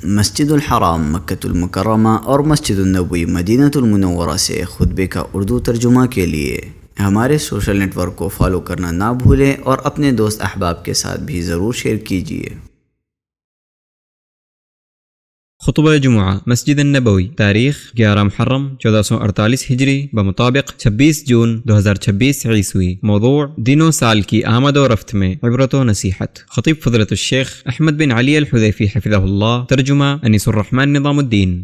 مسجد الحرام مکۃ المکرمہ اور مسجد النبوی مدینہ المنورہ سے خطبے کا اردو ترجمہ کے لیے ہمارے سوشل نیٹ ورک کو فالو کرنا نہ بھولیں اور اپنے دوست احباب کے ساتھ بھی ضرور شیئر کیجیے۔ خطبہ جمعہ مسجد النبوی، تاریخ 11 محرم 1448 ہجری بمطابق 26 جون 2026 عیسوی۔ موضوع دن و سال کی آمد و رفت میں عبرت و نصیحت۔ خطیب فضیلۃ الشیخ احمد بن علی الحذیفی حفظہ اللہ، ترجمہ انیس الرحمن نظام الدین۔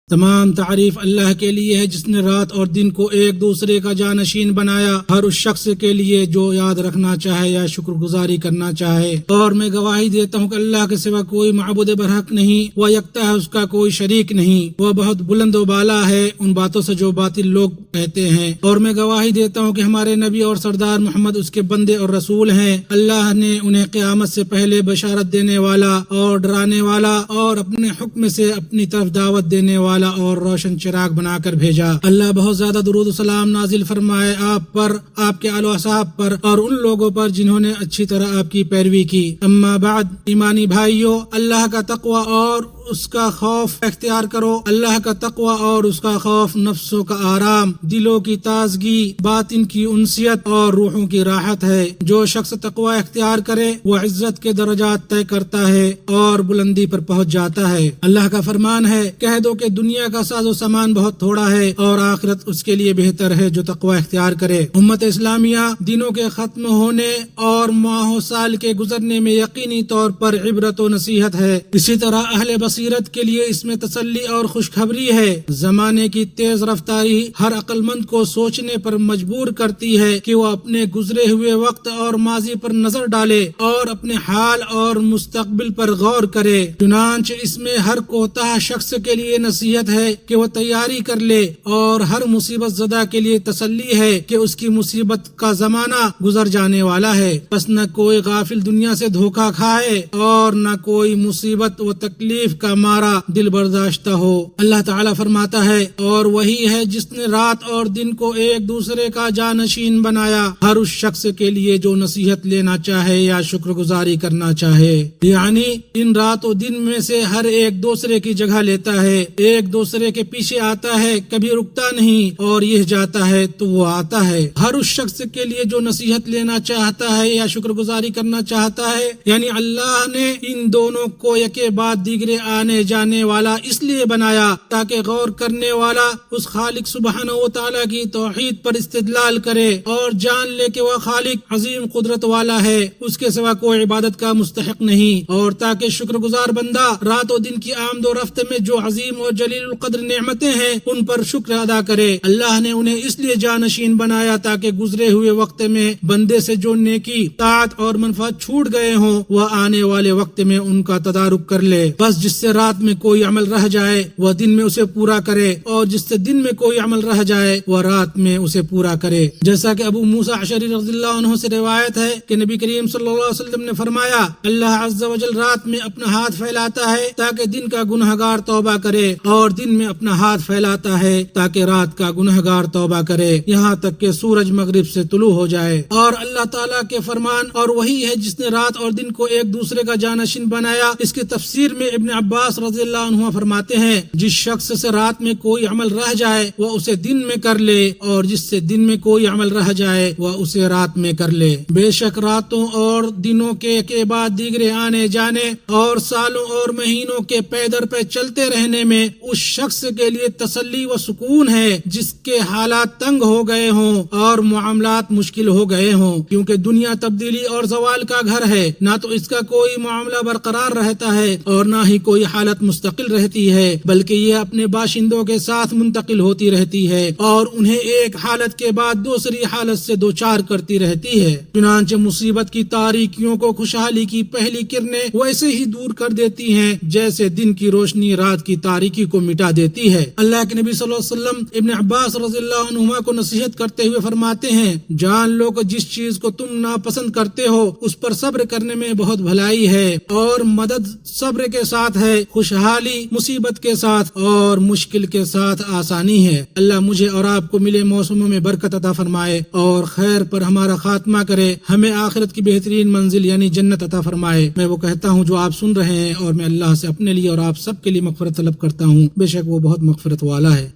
تمام تعریف اللہ کے لیے ہے جس نے رات اور دن کو ایک دوسرے کا جانشین بنایا، ہر اس شخص کے لیے جو یاد رکھنا چاہے یا شکر گزاری کرنا چاہے۔ اور میں گواہی دیتا ہوں کہ اللہ کے سوا کوئی معبود برحق نہیں، وہ یکتا ہے، اس کا کوئی شریک نہیں، وہ بہت بلند و بالا ہے ان باتوں سے جو باطل لوگ کہتے ہیں۔ اور میں گواہی دیتا ہوں کہ ہمارے نبی اور سردار محمد اس کے بندے اور رسول ہیں۔ اللہ نے انہیں قیامت سے پہلے بشارت دینے والا اور ڈرانے والا اور اپنے حکم سے اپنی طرف دعوت دینے والا اور روشن چراغ بنا کر بھیجا۔ اللہ بہت زیادہ درود و سلام نازل فرمائے آپ پر، آپ کے آل و اصحاب پر اور ان لوگوں پر جنہوں نے اچھی طرح آپ کی پیروی کی۔ اما بعد، ایمانی بھائیو، اللہ کا تقوی اور اس کا خوف اختیار کرو۔ اللہ کا تقوی اور اس کا خوف نفسوں کا آرام، دلوں کی تازگی، باطن کی انسیت اور روحوں کی راحت ہے۔ جو شخص تقوی اختیار کرے وہ عزت کے درجات طے کرتا ہے اور بلندی پر پہنچ جاتا ہے۔ اللہ کا فرمان ہے، کہہ دو کہ دنیا کا ساز و سامان بہت تھوڑا ہے اور آخرت اس کے لیے بہتر ہے جو تقوی اختیار کرے۔ امت اسلامیہ، دنوں کے ختم ہونے اور ماہ و سال کے گزرنے میں یقینی طور پر عبرت و نصیحت ہے۔ اسی طرح اہل بصیرت کے لیے اس میں تسلی اور خوشخبری ہے۔ زمانے کی تیز رفتاری ہر عقل مند کو سوچنے پر مجبور کرتی ہے کہ وہ اپنے گزرے ہوئے وقت اور ماضی پر نظر ڈالے اور اپنے حال اور مستقبل پر غور کرے۔ چنانچہ اس میں ہر کوتاہ شخص کے لیے نصیحت ہے کہ وہ تیاری کر لے اور ہر مصیبت زدہ کے لیے تسلی ہے کہ اس کی مصیبت کا زمانہ گزر جانے والا ہے۔ بس نہ کوئی غافل دنیا سے دھوکہ کھائے اور نہ کوئی مصیبت و تکلیف کا مارا دل برداشتہ ہو۔ اللہ تعالیٰ فرماتا ہے، اور وہی ہے جس نے رات اور دن کو ایک دوسرے کا جانشین بنایا، ہر اس شخص کے لیے جو نصیحت لینا چاہے یا شکر گزاری کرنا چاہے۔ یعنی ان رات و دن میں سے ہر ایک دوسرے کی جگہ لیتا ہے، ایک دوسرے کے پیچھے آتا ہے، کبھی رکتا نہیں، اور یہ جاتا ہے تو وہ آتا ہے۔ ہر اس شخص کے لیے جو نصیحت لینا چاہتا ہے یا شکر گزاری کرنا چاہتا ہے، یعنی اللہ نے ان دونوں کو یکے بعد دیگرے آنے جانے والا اس لیے بنایا تاکہ غور کرنے والا اس خالق سبحانہ و تعالیٰ کی توحید پر استدلال کرے اور جان لے کہ وہ خالق عظیم قدرت والا ہے، اس کے سوا کوئی عبادت کا مستحق نہیں، اور تاکہ شکر گزار بندہ رات و دن کی آمد و رفت میں جو عظیم اور جلیل القدر نعمتیں ہیں ان پر شکر ادا کرے۔ اللہ نے انہیں اس لیے جانشین بنایا تاکہ گزرے ہوئے وقت میں بندے سے جو نیکی، طاعت اور منفعت چھوٹ گئے ہوں وہ آنے والے وقت میں ان کا تدارک کر لے۔ بس جس سے رات میں کوئی عمل رہ جائے وہ دن میں اسے پورا کرے، اور جس سے دن میں کوئی عمل رہ جائے وہ رات میں اسے پورا کرے۔ جیسا کہ ابو موسیٰ اشعری رضی اللہ عنہ سے روایت ہے کہ نبی کریم صلی اللہ علیہ وسلم نے فرمایا، اللہ عز و جل رات میں اپنا ہاتھ پھیلاتا ہے تاکہ دن کا گنہگار توبہ کرے، اور دن میں اپنا ہاتھ پھیلاتا ہے تاکہ رات کا گنہگار توبہ کرے، یہاں تک کہ سورج مغرب سے طلوع ہو جائے۔ اور اللہ تعالیٰ کے فرمان، اور وہی ہے جس نے رات اور دن کو ایک دوسرے کا جانشین بنایا، اس کی تفسیر میں ابن عباس رضی اللہ عنہ فرماتے ہیں، جس شخص سے رات میں کوئی عمل رہ جائے وہ اسے دن میں کر لے، اور جس سے دن میں کوئی عمل رہ جائے وہ اسے رات میں کر لے۔ بے شک راتوں اور دنوں کے بعد دیگرے آنے جانے اور سالوں اور مہینوں کے پے در پہ چلتے رہنے میں اس شخص کے لیے تسلی و سکون ہے جس کے حالات تنگ ہو گئے ہوں اور معاملات مشکل ہو گئے ہوں، کیونکہ دنیا تبدیلی اور زوال کا گھر ہے، نہ تو اس کا کوئی معاملہ برقرار رہتا ہے اور نہ ہی کوئی حالت مستقل رہتی ہے، بلکہ یہ اپنے باشندوں کے ساتھ منتقل ہوتی رہتی ہے اور انہیں ایک حالت کے بعد دوسری حالت سے دوچار کرتی رہتی ہے۔ چنانچہ مصیبت کی تاریکیوں کو خوشحالی کی پہلی کرنیں ویسے ہی دور کر دیتی ہیں جیسے دن کی روشنی رات کی تاریکی کو مٹا دیتی ہے۔ اللہ کے نبی صلی اللہ علیہ وسلم ابن عباس رضی اللہ عنہما کو نصیحت کرتے ہوئے فرماتے ہیں، جان لو کہ جس چیز کو تم ناپسند کرتے ہو اس پر صبر کرنے میں بہت بھلائی ہے، اور مدد صبر کے ساتھ ہے۔ ہے، خوشحالی مصیبت کے ساتھ اور مشکل کے ساتھ آسانی ہے۔ اللہ مجھے اور آپ کو ملے موسموں میں برکت عطا فرمائے اور خیر پر ہمارا خاتمہ کرے، ہمیں آخرت کی بہترین منزل یعنی جنت عطا فرمائے۔ میں وہ کہتا ہوں جو آپ سن رہے ہیں، اور میں اللہ سے اپنے لیے اور آپ سب کے لیے مغفرت طلب کرتا ہوں، بے شک وہ بہت مغفرت والا ہے۔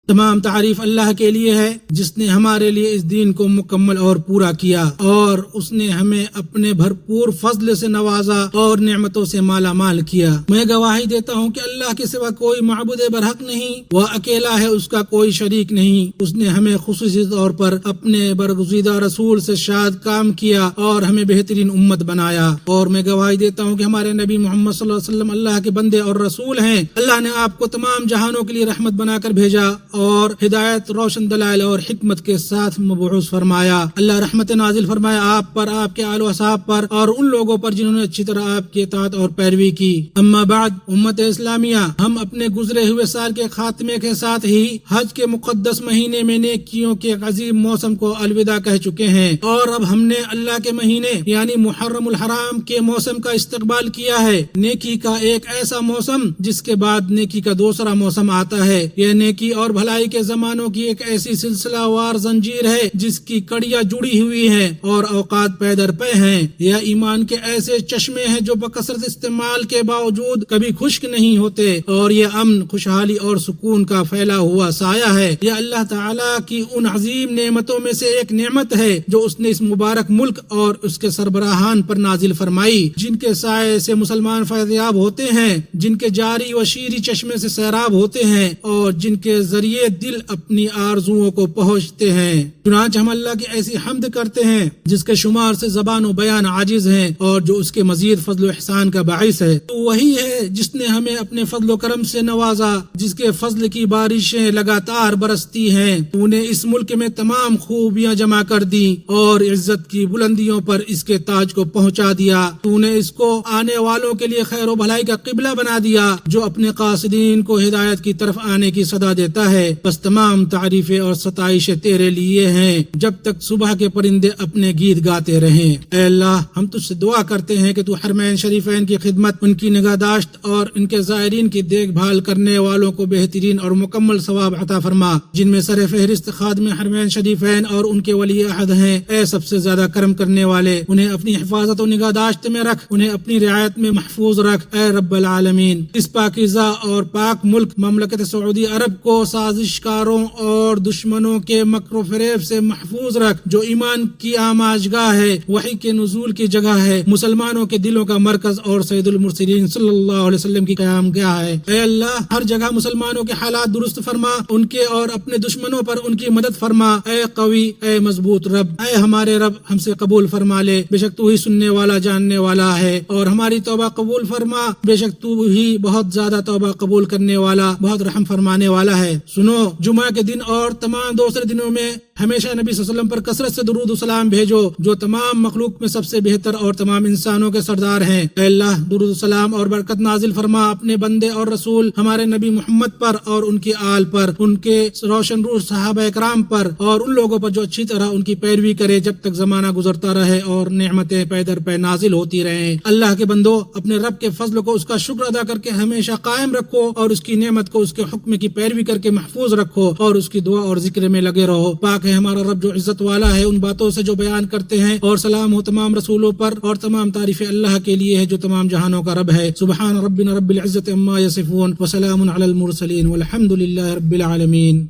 تمام تعریف اللہ کے لیے ہے جس نے ہمارے لیے اس دین کو مکمل اور پورا کیا، اور اس نے ہمیں اپنے بھرپور فضل سے نوازا اور نعمتوں سے مالا مال کیا۔ میں گواہی دیتا ہوں کہ اللہ کے سوا کوئی معبود برحق نہیں، وہ اکیلا ہے، اس کا کوئی شریک نہیں۔ اس نے ہمیں خصوصی طور پر اپنے برگزیدہ رسول سے شاد کام کیا اور ہمیں بہترین امت بنایا، اور میں گواہی دیتا ہوں کہ ہمارے نبی محمد صلی اللہ علیہ وسلم اللہ کے بندے اور رسول ہیں۔ اللہ نے آپ کو تمام جہانوں کے لیے رحمت بنا کر بھیجا اور ہدایت، روشن دلائل اور حکمت کے ساتھ مبعوث فرمایا۔ اللہ رحمت نازل فرمایا آپ پر، آپ کے آل و اصحاب پر اور ان لوگوں پر جنہوں نے اچھی طرح آپ کی اطاعت اور پیروی کی۔ اما بعد، امت اسلامیہ، ہم اپنے گزرے ہوئے سال کے خاتمے کے ساتھ ہی حج کے مقدس مہینے میں نیکیوں کے ایک عظیم موسم کو الوداع کہہ چکے ہیں، اور اب ہم نے اللہ کے مہینے یعنی محرم الحرام کے موسم کا استقبال کیا ہے، نیکی کا ایک ایسا موسم جس کے بعد نیکی کا دوسرا موسم آتا ہے۔ یہ نیکی اور بھلائی کے زمانوں کی ایک ایسی سلسلہ وار زنجیر ہے جس کی کڑیاں جڑی ہوئی ہیں اور اوقات پے در پے ہیں۔ یہ ایمان کے ایسے چشمے ہیں جو بکثرت استعمال کے باوجود کبھی خشک نہیں ہوتے، اور یہ امن، خوشحالی اور سکون کا پھیلا ہوا سایہ ہے۔ یہ اللہ تعالیٰ کی ان عظیم نعمتوں میں سے ایک نعمت ہے جو اس نے اس مبارک ملک اور اس کے سربراہان پر نازل فرمائی، جن کے سائے سے مسلمان فیضیاب ہوتے ہیں، جن کے جاری و شیری چشمے سے سیراب ہوتے ہیں، اور جن کے ذریعے دل اپنی آرزوؤں کو پہنچتے ہیں۔ چنانچہ ہم اللہ کی ایسی حمد کرتے ہیں جس کے شمار سے زبان و بیان عاجز ہیں، اور جو اس کے مزید فضل و احسان کا باعث ہے۔ تو وہی ہے جس نے ہمیں اپنے فضل و کرم سے نوازا، جس کے فضل کی بارشیں لگاتار برستی ہیں۔ تو نے اس ملک میں تمام خوبیاں جمع کر دی اور عزت کی بلندیوں پر اس کے تاج کو پہنچا دیا۔ تو نے اس کو آنے والوں کے لیے خیر و بھلائی کا قبلہ بنا دیا جو اپنے قاصدین کو ہدایت کی طرف آنے کی صدا دیتا ہے۔ بس تمام تعریفیں اور ستائشیں تیرے لیے ہیں جب تک صبح کے پرندے اپنے گیت گاتے رہیں۔ اے اللہ، ہم تجھ سے دعا کرتے ہیں کہ تو حرمین شریفین کی خدمت، ان کی نگہداشت اور ان کے زائرین کی دیکھ بھال کرنے والوں کو بہترین اور مکمل ثواب عطا فرما، جن میں سر فہرست خادم حرمین شریفین اور ان کے ولی عہد ہیں۔ اے سب سے زیادہ کرم کرنے والے، انہیں اپنی حفاظت و نگہداشت میں رکھ، انہیں اپنی رعایت میں محفوظ رکھ۔ اے رب العالمین، اس پاکیزہ اور پاک ملک مملکت سعودی عرب کو سازشکاروں اور دشمنوں کے مکر و فریب سے محفوظ رکھ، جو ایمان کی آماجگاہ ہے، وحی کے نزول کی جگہ ہے، مسلمانوں کے دلوں کا مرکز اور سید المرسلین صلی اللہ علیہ وسلم کی قیام گاہ ہے۔ اے اللہ، ہر جگہ مسلمانوں کے حالات درست فرما، ان کے اور اپنے دشمنوں پر ان کی مدد فرما۔ اے قوی، اے مضبوط رب، اے ہمارے رب، ہم سے قبول فرما لے، بے شک تو ہی سننے والا جاننے والا ہے، اور ہماری توبہ قبول فرما، بے شک تو ہی بہت زیادہ توبہ قبول کرنے والا، بہت رحم فرمانے والا ہے۔ سنو، جمعہ کے دن اور تمام دوسرے دنوں میں ہمیشہ نبی صلی اللہ علیہ وسلم پر کثرت سے درود و سلام بھیجو، جو تمام مخلوق میں سب سے بہتر اور تمام انسانوں کے سردار ہیں۔ اے اللہ، درود و سلام اور برکت نازل فرما اپنے بندے اور رسول ہمارے نبی محمد پر اور ان کی آل پر، ان کے روشن روح صحابہ اکرام پر، اور ان لوگوں پر جو اچھی طرح ان کی پیروی کرے جب تک زمانہ گزرتا رہے اور نعمتیں پے در پے نازل ہوتی رہیں۔ اللہ کے بندو، اپنے رب کے فضل کو، اس کا شکر ادا کر کے ہمیشہ قائم رکھو، اور اس کی نعمت کو، اس کے حکم کی پیروی کر کے محفوظ رکھو، اور اس کی دعا اور ذکر میں لگے رہو۔ پاک ہے ہمارا رب جو عزت والا ہے ان باتوں سے جو بیان کرتے ہیں، اور سلام ہو تمام رسولوں پر، اور تمام تعریف اللہ کے لیے ہے جو تمام جہانوں کا رب ہے۔ سبحان ربنا رب العزت عما یصفون، وسلام علی المرسلین، والحمد للہ رب العالمین۔